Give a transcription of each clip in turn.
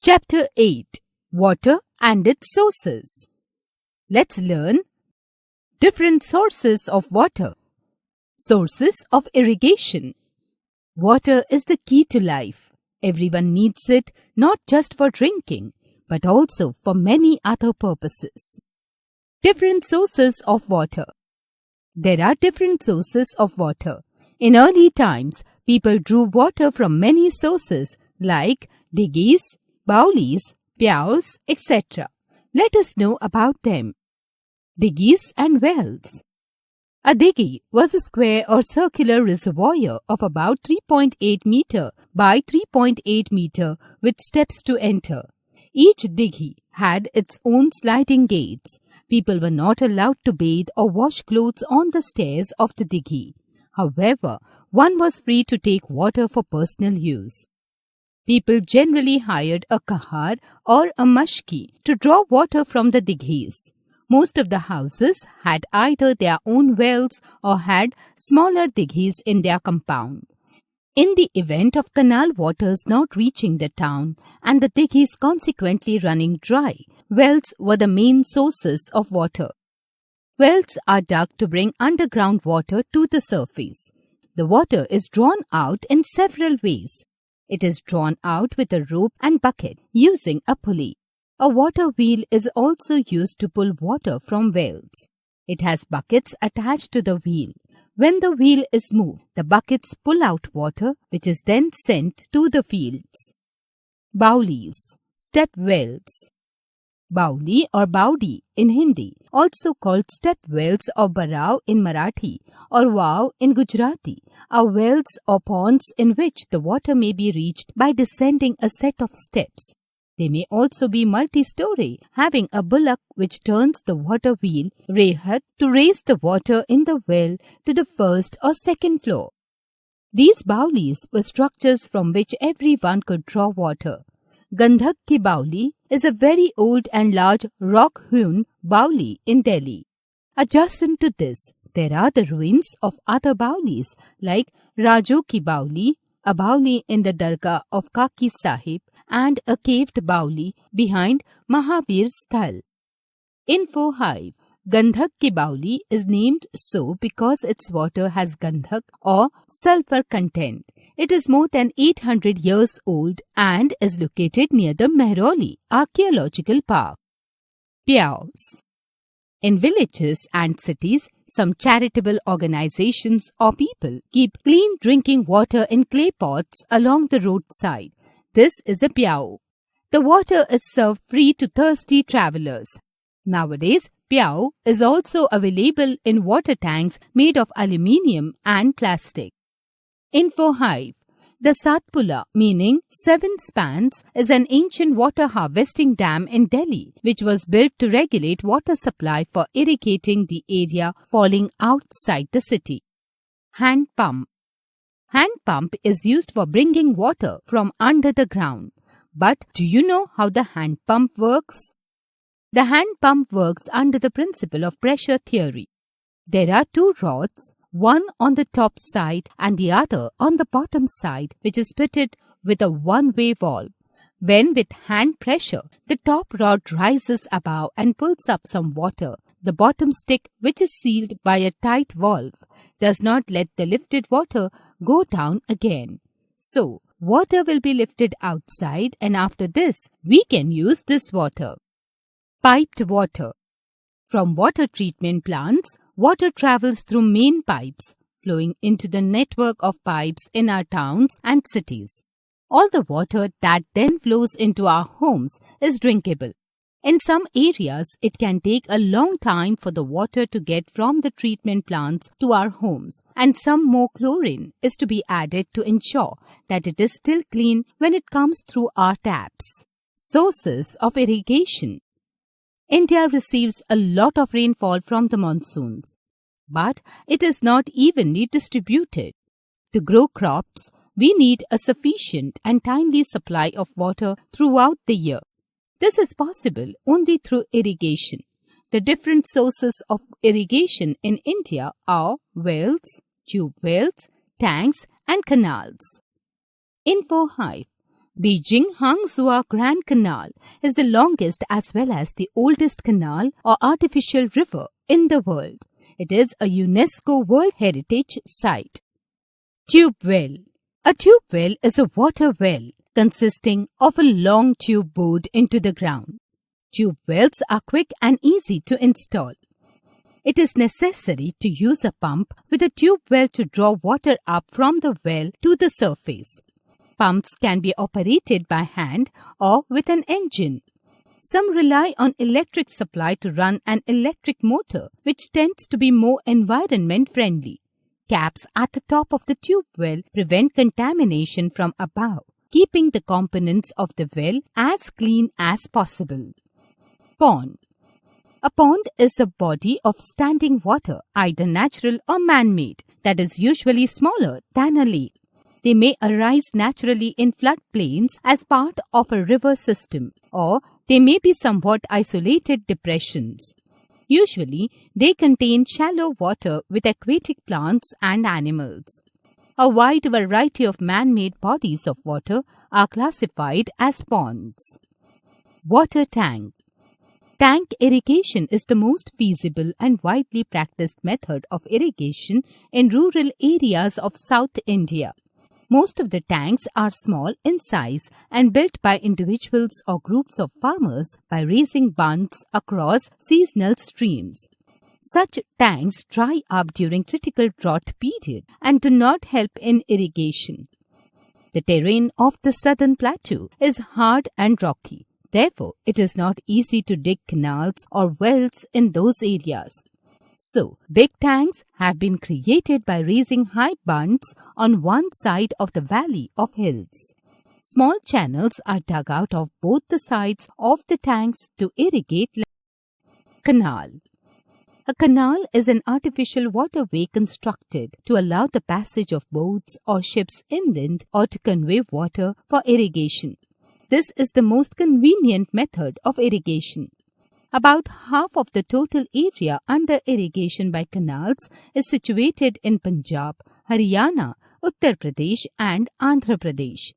Chapter 8: Water and its Sources. Let's learn different sources of water. Sources of irrigation. Water is the key to life. Everyone needs it not just for drinking, but also for many other purposes. Different sources of water. There are different sources of water. In early times, people drew water from many sources like diggies, baulis, pyaux, etc. Let us know about them. Diggies and wells. A diggy was a square or circular reservoir of about 3.8 meter by 3.8 meter with steps to enter. Each diggy had its own sliding gates. People were not allowed to bathe or wash clothes on the stairs of the diggy. However, one was free to take water for personal use. People generally hired a kahar or a mashki to draw water from the diggies. Most of the houses had either their own wells or had smaller diggies in their compound. In the event of canal waters not reaching the town and the diggies consequently running dry, wells were the main sources of water. Wells are dug to bring underground water to the surface. The water is drawn out in several ways. It is drawn out with a rope and bucket using a pulley. A water wheel is also used to pull water from wells. It has buckets attached to the wheel. When the wheel is moved, the buckets pull out water, which is then sent to the fields. Baulis, step wells. Bauli or Baudi in Hindi, also called step wells or Barao in Marathi or Wow in Gujarati, are wells or ponds in which the water may be reached by descending a set of steps. They may also be multi-story, having a bullock which turns the water wheel, rehat, to raise the water in the well to the first or second floor. These baulis were structures from which everyone could draw water. Gandhak ki Bauli is a very old and large rock-hewn Bauli in Delhi. Adjacent to this, there are the ruins of other Baulis like Rajo ki Bauli, a Bauli in the Dargah of Kaki Sahib, and a caved Bauli behind Mahavir Sthal. Info Hive. Gandhak ki Bauli is named so because its water has gandhak or sulfur content. It is more than 800 years old and is located near the Mehrauli Archaeological Park. Pyaux. In villages and cities, some charitable organizations or people keep clean drinking water in clay pots along the roadside. This is a pyao. The water is served free to thirsty travelers. Nowadays, pyao is also available in water tanks made of aluminium and plastic. Info Hive. The Satpula, meaning 7 spans, is an ancient water harvesting dam in Delhi, which was built to regulate water supply for irrigating the area falling outside the city. Hand pump. Hand pump is used for bringing water from under the ground. But do you know how the hand pump works? The hand pump works under the principle of pressure theory. There are 2 rods, one on the top side and the other on the bottom side, which is fitted with a one-way valve. When with hand pressure, the top rod rises above and pulls up some water. The bottom stick, which is sealed by a tight valve, does not let the lifted water go down again. So, water will be lifted outside, and after this, we can use this water. Piped water. From water treatment plants, water travels through main pipes, flowing into the network of pipes in our towns and cities. All the water that then flows into our homes is drinkable. In some areas, it can take a long time for the water to get from the treatment plants to our homes, and some more chlorine is to be added to ensure that it is still clean when it comes through our taps. Sources of irrigation. India receives a lot of rainfall from the monsoons, but it is not evenly distributed. To grow crops, we need a sufficient and timely supply of water throughout the year. This is possible only through irrigation. The different sources of irrigation in India are wells, tube wells, tanks, and canals. Info Hive. Beijing Hangzhou Grand Canal is the longest as well as the oldest canal or artificial river in the world. It is a UNESCO World Heritage Site. Tube well. A tube well is a water well consisting of a long tube bored into the ground. Tube wells are quick and easy to install. It is necessary to use a pump with a tube well to draw water up from the well to the surface. Pumps can be operated by hand or with an engine. Some rely on electric supply to run an electric motor, which tends to be more environment friendly. Caps at the top of the tube well prevent contamination from above, keeping the components of the well as clean as possible. Pond. A pond is a body of standing water, either natural or man-made, that is usually smaller than a lake. They may arise naturally in floodplains as part of a river system, or they may be somewhat isolated depressions. Usually, they contain shallow water with aquatic plants and animals. A wide variety of man-made bodies of water are classified as ponds. Water tank. Tank irrigation is the most feasible and widely practiced method of irrigation in rural areas of South India. Most of the tanks are small in size and built by individuals or groups of farmers by raising bunds across seasonal streams. Such tanks dry up during critical drought period and do not help in irrigation. The terrain of the southern plateau is hard and rocky. Therefore, it is not easy to dig canals or wells in those areas. So, big tanks have been created by raising high bunds on one side of the valley of hills. Small channels are dug out of both the sides of the tanks to irrigate. Canal. A canal is an artificial waterway constructed to allow the passage of boats or ships inland or to convey water for irrigation. This is the most convenient method of irrigation. About half of the total area under irrigation by canals is situated in Punjab, Haryana, Uttar Pradesh and Andhra Pradesh.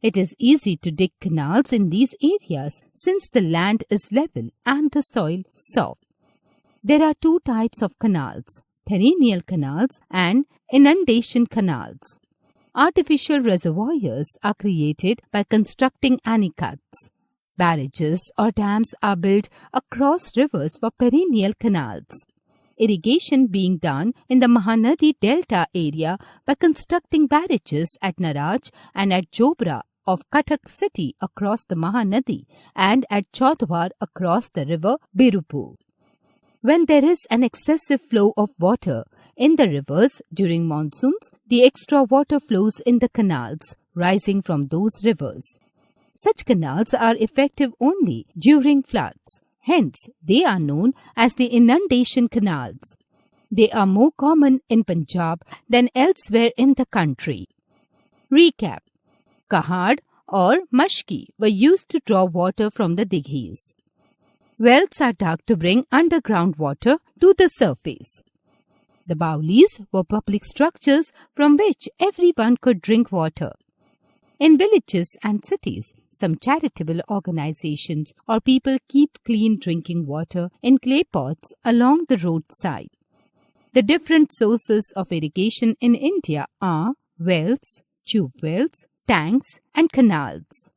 It is easy to dig canals in these areas since the land is level and the soil soft. There are two types of canals, perennial canals and inundation canals. Artificial reservoirs are created by constructing anicuts. Barrages or dams are built across rivers for perennial canals. Irrigation being done in the Mahanadi Delta area by constructing barrages at Naraj and at Jobra of Cuttack city across the Mahanadi and at Chaudhwar across the river Birupur. When there is an excessive flow of water in the rivers during monsoons, the extra water flows in the canals, rising from those rivers. Such canals are effective only during floods. Hence, they are known as the inundation canals. They are more common in Punjab than elsewhere in the country. Recap. Kahad or mashki were used to draw water from the dighis. Wells are dug to bring underground water to the surface. The Baulis were public structures from which everyone could drink water. In villages and cities, some charitable organizations or people keep clean drinking water in clay pots along the roadside. The different sources of irrigation in India are wells, tube wells, tanks and canals.